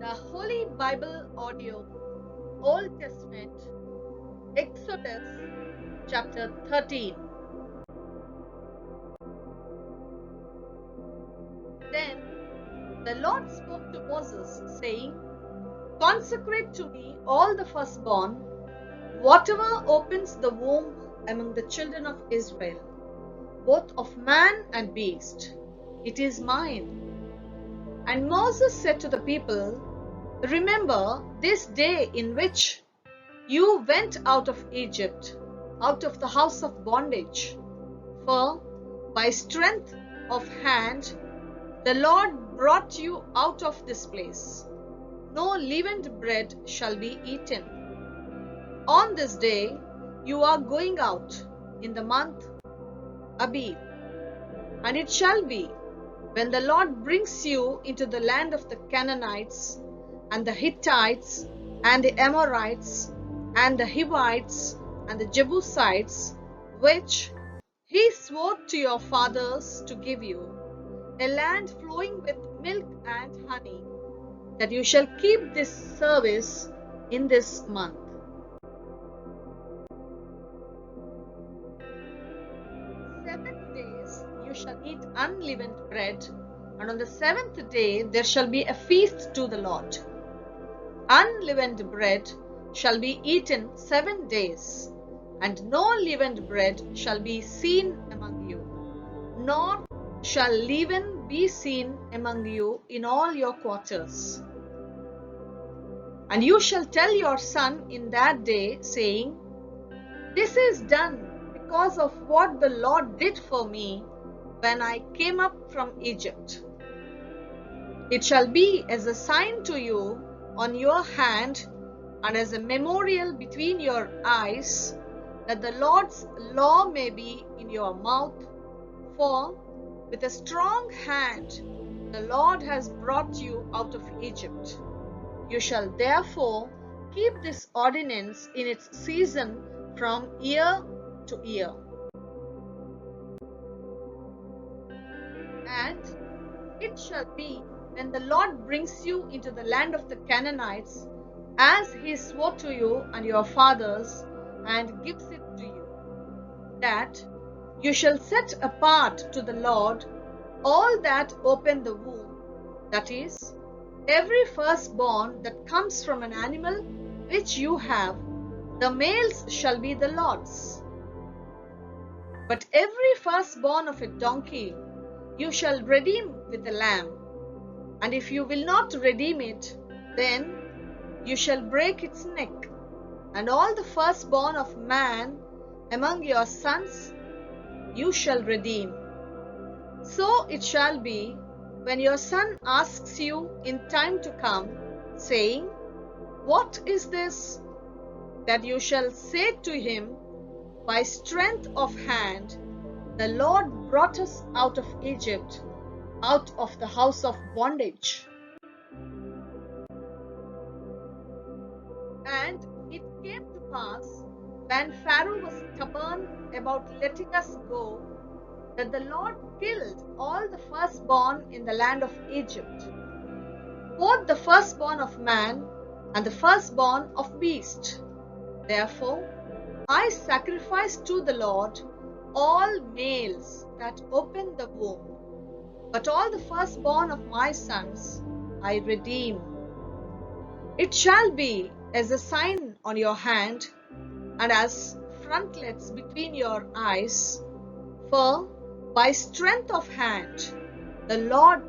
The Holy Bible Audio, Old Testament, Exodus chapter 13. Then the Lord spoke to Moses, saying, Consecrate to me all the firstborn, whatever opens the womb among the children of Israel, both of man and beast. It is mine. And Moses said to the people, Remember this day in which you went out of Egypt, out of the house of bondage. For by strength of hand the Lord brought you out of this place. No leavened bread shall be eaten. On this day you are going out in the month Abib. And it shall be, when the Lord brings you into the land of the Canaanites, and the Hittites, and the Amorites, and the Hivites, and the Jebusites, which he swore to your fathers to give you, a land flowing with milk and honey, that you shall keep this service in this month. 7 days you shall eat unleavened bread, and on the 7th day there shall be a feast to the Lord. Unleavened bread shall be eaten 7 days, and no leavened bread shall be seen among you, nor shall leaven be seen among you in all your quarters. And you shall tell your son in that day, saying, This is done because of what the Lord did for me when I came up from Egypt. It shall be as a sign to you on your hand and as a memorial between your eyes, that the Lord's law may be in your mouth. For with a strong hand the Lord has brought you out of Egypt. You shall therefore keep this ordinance in its season from year to year. And it shall be, when the Lord brings you into the land of the Canaanites, as he swore to you and your fathers, and gives it to you, that you shall set apart to the Lord all that open the womb, that is, every firstborn that comes from an animal which you have, the males shall be the Lord's. But every firstborn of a donkey you shall redeem with a lamb. And if you will not redeem it, then you shall break its neck. And all the firstborn of man among your sons you shall redeem. So it shall be, when your son asks you in time to come, saying, What is this? That you shall say to him, By strength of hand the Lord brought us out of Egypt, out of the house of bondage. And it came to pass, when Pharaoh was stubborn about letting us go, that the Lord killed all the firstborn in the land of Egypt, both the firstborn of man and the firstborn of beast. Therefore I sacrifice to the Lord all males that open the womb, but all the firstborn of my sons I redeem. It shall be as a sign on your hand and as frontlets between your eyes, for by strength of hand the Lord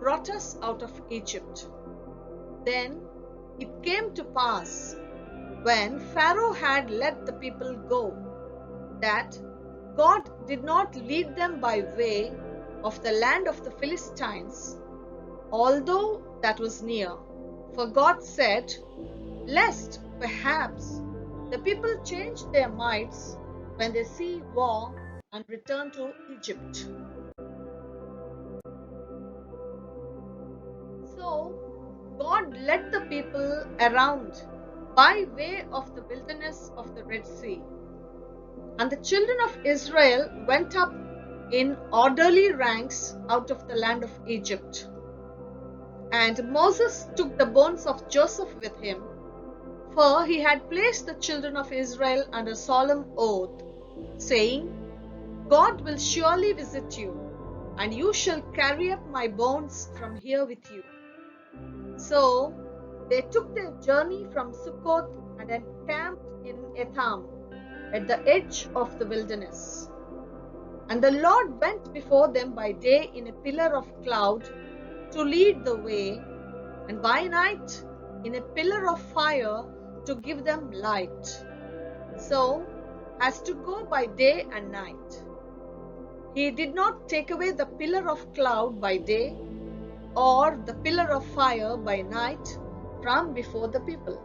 brought us out of Egypt. Then it came to pass, when Pharaoh had let the people go, that God did not lead them by way of the land of the Philistines, although that was near. For God said, Lest perhaps the people change their minds when they see war and return to Egypt. So God led the people around by way of the wilderness of the Red Sea. And the children of Israel went up in orderly ranks out of the land of Egypt. And Moses took the bones of Joseph with him, for he had placed the children of Israel under solemn oath, saying, God will surely visit you, and you shall carry up my bones from here with you. So they took their journey from Succoth and encamped in Etham, at the edge of the wilderness. And the Lord went before them by day in a pillar of cloud to lead the way, and by night in a pillar of fire to give them light, so as to go by day and night. He did not take away the pillar of cloud by day or the pillar of fire by night from before the people.